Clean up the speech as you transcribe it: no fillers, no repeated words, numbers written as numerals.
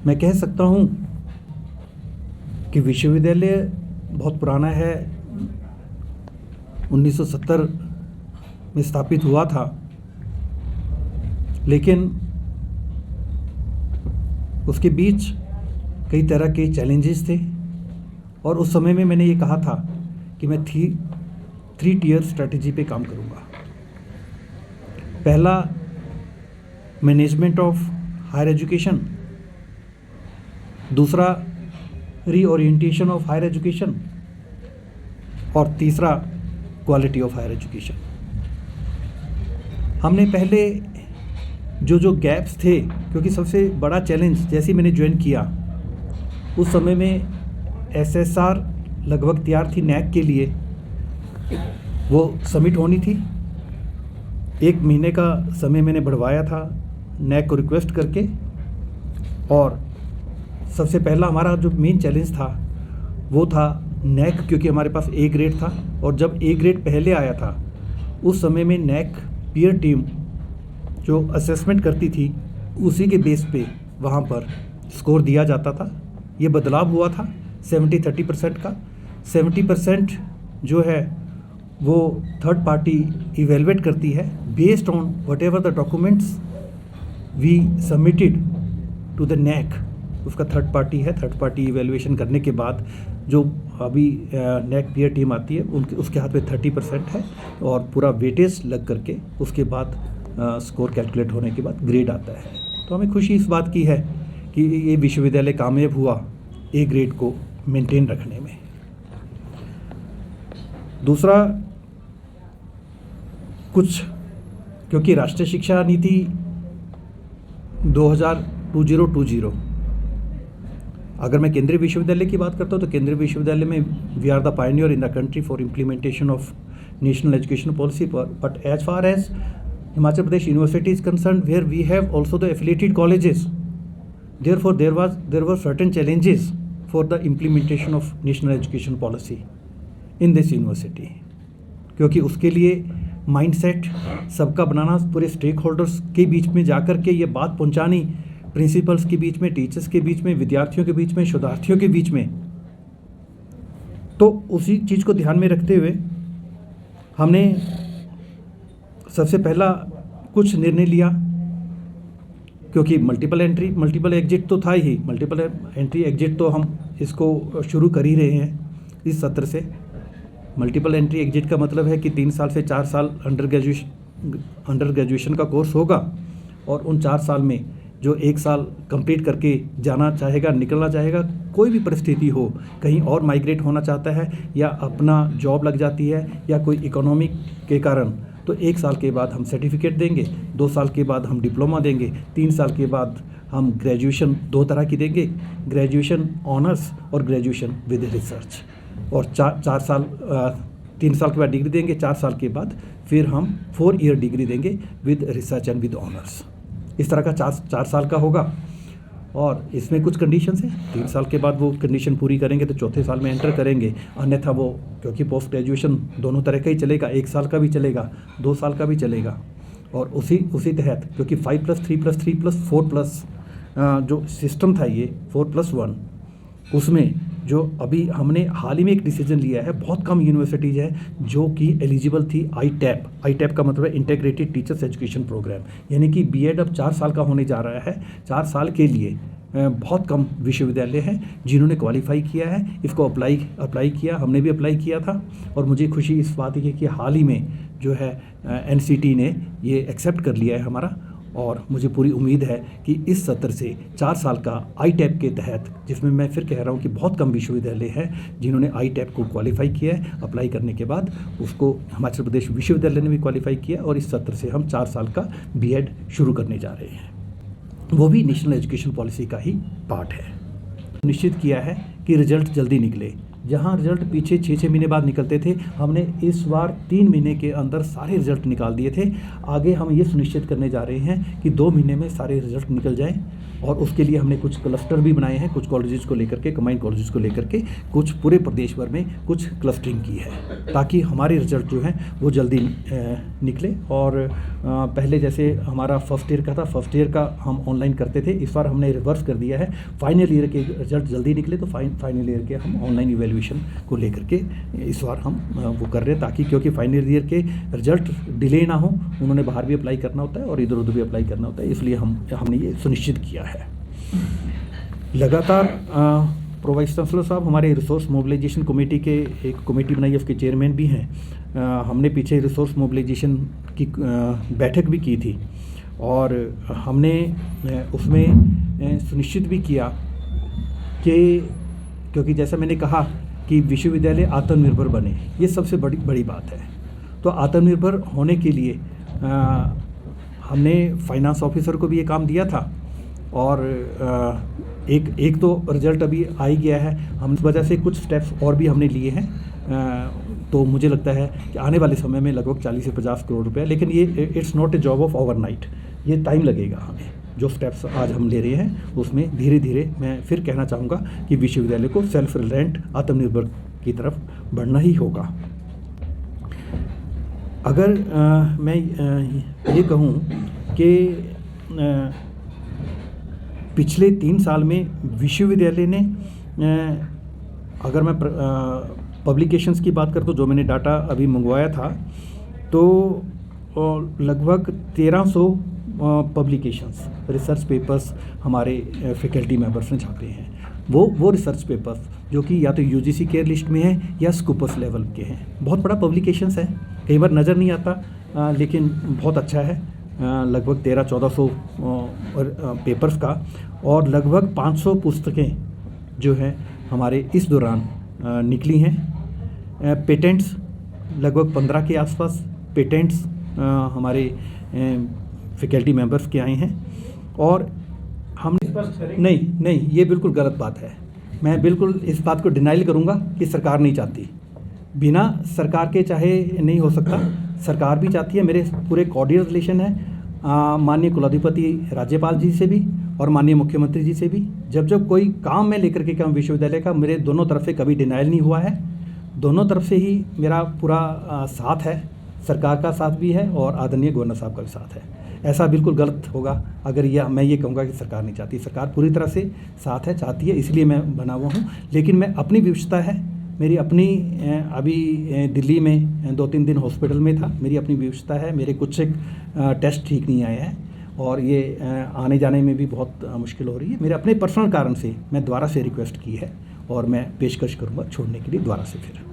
मैं कह सकता हूँ कि विश्वविद्यालय बहुत पुराना है, 1970 में स्थापित हुआ था, लेकिन उसके बीच कई तरह के चैलेंजेस थे और उस समय में मैंने ये कहा था कि मैं 3 टियर स्ट्रेटजी पे काम करूँगा। पहला, मैनेजमेंट ऑफ हायर एजुकेशन। दूसरा, रीओरिएंटेशन ऑफ हायर एजुकेशन। और तीसरा, क्वालिटी ऑफ हायर एजुकेशन। हमने पहले जो गैप्स थे, क्योंकि सबसे बड़ा चैलेंज जैसे मैंने ज्वाइन किया उस समय में एसएसआर लगभग तैयार थी नैक के लिए, वो सबमिट होनी थी। 1 महीने का समय मैंने बढ़वाया था नैक को रिक्वेस्ट करके। और सबसे पहला हमारा जो मेन चैलेंज था वो था नैक, क्योंकि हमारे पास A ग्रेड था और जब A ग्रेड पहले आया था उस समय में नैक पीयर टीम जो असेसमेंट करती थी उसी के बेस पे वहाँ पर स्कोर दिया जाता था। ये बदलाव हुआ था 70-30% का। 70% जो है वो थर्ड पार्टी इवेलुएट करती है based on whatever the documents we submitted to the NAAC. उसका थर्ड पार्टी है, थर्ड पार्टी इवेलुएशन करने के बाद जो अभी नैक पीयर टीम आती है उसके हाथ में 30% है और पूरा वेटेज लग करके उसके बाद स्कोर कैलकुलेट होने के बाद ग्रेड आता है। तो हमें खुशी इस बात की है कि ये विश्वविद्यालय कामयाब हुआ A ग्रेड को मेंटेन रखने में। दूसरा, कुछ क्योंकि राष्ट्रीय शिक्षा नीति 2020 अगर मैं केंद्रीय विश्वविद्यालय की बात करता हूँ तो केंद्रीय विश्वविद्यालय में we are the pioneer in the country for implementation of national education policy. But as far as Himachal Pradesh University is concerned, where we have also the affiliated colleges, therefore there were certain challenges for the implementation of national education policy in this university, क्योंकि उसके लिए mindset सबका बनाना, पूरे stake holders के बीच में जाकर के ये बात पहुंचानी, प्रिंसिपल्स के बीच में, टीचर्स के बीच में, विद्यार्थियों के बीच में, शोधार्थियों के बीच में। तो उसी चीज़ को ध्यान में रखते हुए हमने सबसे पहला कुछ निर्णय लिया, क्योंकि मल्टीपल एग्जिट तो था ही, मल्टीपल एंट्री एग्जिट तो हम इसको शुरू कर ही रहे हैं इस सत्र से। मल्टीपल एंट्री एग्जिट का मतलब है कि 3 साल से 4 साल अंडर ग्रेजुएशन का कोर्स होगा और उन 4 साल में जो 1 साल कंप्लीट करके जाना चाहेगा, निकलना चाहेगा, कोई भी परिस्थिति हो, कहीं और माइग्रेट होना चाहता है या अपना जॉब लग जाती है या कोई इकोनॉमिक के कारण, तो 1 साल के बाद हम सर्टिफिकेट देंगे, 2 साल के बाद हम डिप्लोमा देंगे, 3 साल के बाद हम ग्रेजुएशन 2 तरह की देंगे, ग्रेजुएशन ऑनर्स और ग्रेजुएशन विद रिसर्च। और 4 साल 3 साल के बाद डिग्री देंगे, 4 साल के बाद फिर हम 4 ईयर डिग्री देंगे with research and with honours. इस तरह का 4 साल का होगा और इसमें कुछ कंडीशंस हैं। 3 साल के बाद वो कंडीशन पूरी करेंगे तो चौथे साल में एंटर करेंगे, अन्यथा वो, क्योंकि पोस्ट ग्रेजुएशन दोनों तरह का ही चलेगा, 1 साल का भी चलेगा, 2 साल का भी चलेगा। और उसी तहत, क्योंकि 5+3+3+4+ जो सिस्टम था ये 4+1, उसमें जो अभी हमने हाल ही में एक डिसीजन लिया है, बहुत कम यूनिवर्सिटीज़ हैं जो कि एलिजिबल थी आई टैप का मतलब है इंटीग्रेटेड टीचर्स एजुकेशन प्रोग्राम, यानी कि बीएड अब 4 साल का होने जा रहा है। 4 साल के लिए बहुत कम विश्वविद्यालय हैं जिन्होंने क्वालिफाई किया है, इसको अप्लाई किया, हमने भी अप्लाई किया था। और मुझे खुशी इस बात की है कि हाल ही में जो है एनसीटी ने ये एक्सेप्ट कर लिया है हमारा, और मुझे पूरी उम्मीद है कि इस सत्र से 4 साल का आई टैप के तहत, जिसमें मैं फिर कह रहा हूँ कि बहुत कम विश्वविद्यालय हैं जिन्होंने आई टैप को क्वालिफाई किया है, अप्लाई करने के बाद उसको हिमाचल प्रदेश विश्वविद्यालय ने भी क्वालिफाई किया, और इस सत्र से हम 4 साल का बीएड शुरू करने जा रहे हैं। वो भी नेशनल एजुकेशन पॉलिसी का ही पार्ट है। निश्चित किया है कि रिजल्ट जल्दी निकले, जहां रिजल्ट पीछे 6-6 महीने बाद निकलते थे, हमने इस बार 3 महीने के अंदर सारे रिजल्ट निकाल दिए थे। आगे हम ये सुनिश्चित करने जा रहे हैं कि 2 महीने में सारे रिजल्ट निकल जाएँ, और उसके लिए हमने कुछ क्लस्टर भी बनाए हैं, कुछ कॉलेजेस को लेकर के, कंबाइंड कॉलेजेस को लेकर के, कुछ पूरे प्रदेश भर में कुछ क्लस्टरिंग की है, ताकि हमारे रिजल्ट जो हैं वो जल्दी निकले। और पहले जैसे हमारा फर्स्ट ईयर का था, फर्स्ट ईयर का हम ऑनलाइन करते थे, इस बार हमने रिवर्स कर दिया है। फाइनल ईयर के रिजल्ट जल्दी निकले तो फाइनल ईयर के हम ऑनलाइन इवैल्यूएशन को लेकर के इस बार हम वो कर रहे हैं, ताकि क्योंकि फाइनल ईयर के रिजल्ट डिले ना हो, उन्होंने बाहर भी अप्लाई करना होता है और इधर उधर भी अप्लाई करना होता है, इसलिए हमने ये सुनिश्चित किया है। लगातार प्रो वाइस चांसलर साहब हमारे रिसोर्स मोबिलाइजेशन कमेटी के एक कमेटी बनाई है, उसके चेयरमैन भी हैं। हमने पीछे रिसोर्स मोबिलाइजेशन की बैठक भी की थी, और हमने उसमें सुनिश्चित भी किया कि क्योंकि जैसा मैंने कहा कि विश्वविद्यालय आत्मनिर्भर बने, ये सबसे बड़ी बात है। तो आत्मनिर्भर होने के लिए हमने फाइनेंस ऑफिसर को भी ये काम दिया था, और एक तो रिजल्ट अभी आ ही गया है। हम इस वजह से कुछ स्टेप्स और भी हमने लिए हैं, तो मुझे लगता है कि आने वाले समय में लगभग 40 से 50 करोड़ रुपए, लेकिन ये it's not a job of overnight, ये टाइम लगेगा हमें। जो स्टेप्स आज हम ले रहे हैं उसमें धीरे धीरे, मैं फिर कहना चाहूँगा कि विश्वविद्यालय को सेल्फ रिलायंट आत्मनिर्भर की तरफ बढ़ना ही होगा। अगर मैं ये कहूँ कि पिछले 3 साल में विश्वविद्यालय ने, अगर मैं पब्लिकेशंस की बात करता हूँ, जो मैंने डाटा अभी मंगवाया था, तो लगभग 1300 पब्लिकेशंस, रिसर्च पेपर्स हमारे फैकल्टी मेंबर्स ने छापे हैं। वो रिसर्च पेपर्स जो कि या तो यूजीसी केयर लिस्ट में है या स्कूपस लेवल के हैं। बहुत बड़ा पब्लिकेशंस है, कई बार नज़र नहीं आता, लेकिन बहुत अच्छा है। लगभग 1300-1400 पेपर्स का, और लगभग 500 पुस्तकें जो हैं हमारे इस दौरान निकली हैं। पेटेंट्स लगभग 15 के आसपास पेटेंट्स हमारे फैकल्टी मेंबर्स के आए हैं। और हम नहीं, ये बिल्कुल गलत बात है। मैं बिल्कुल इस बात को डिनाइल करूंगा कि सरकार नहीं चाहती, बिना सरकार के चाहे नहीं हो सकता, सरकार भी चाहती है। मेरे पूरे कॉर्डियल रिलेशन है माननीय कुलाधिपति राज्यपाल जी से भी और माननीय मुख्यमंत्री जी से भी। जब कोई काम मैं लेकर के काम विश्वविद्यालय का, मेरे दोनों तरफ से कभी डिनाइल नहीं हुआ है। दोनों तरफ से ही मेरा पूरा साथ है, सरकार का साथ भी है और आदरणीय गवर्नर साहब का भी साथ है। ऐसा बिल्कुल गलत होगा अगर मैं ये कहूँगा कि सरकार नहीं चाहती। सरकार पूरी तरह से साथ है, चाहती है, इसलिए मैं बना हुआ हूँ। लेकिन मैं अपनी विवशता है, मेरी अपनी अभी दिल्ली में 2-3 दिन हॉस्पिटल में था, मेरी अपनी विवशता है। मेरे कुछ टेस्ट ठीक नहीं आए हैं, और ये आने जाने में भी बहुत मुश्किल हो रही है। मेरे अपने पर्सनल कारण से मैं दोबारा से रिक्वेस्ट की है, और मैं पेशकश करूँगा छोड़ने के लिए दोबारा से फिर।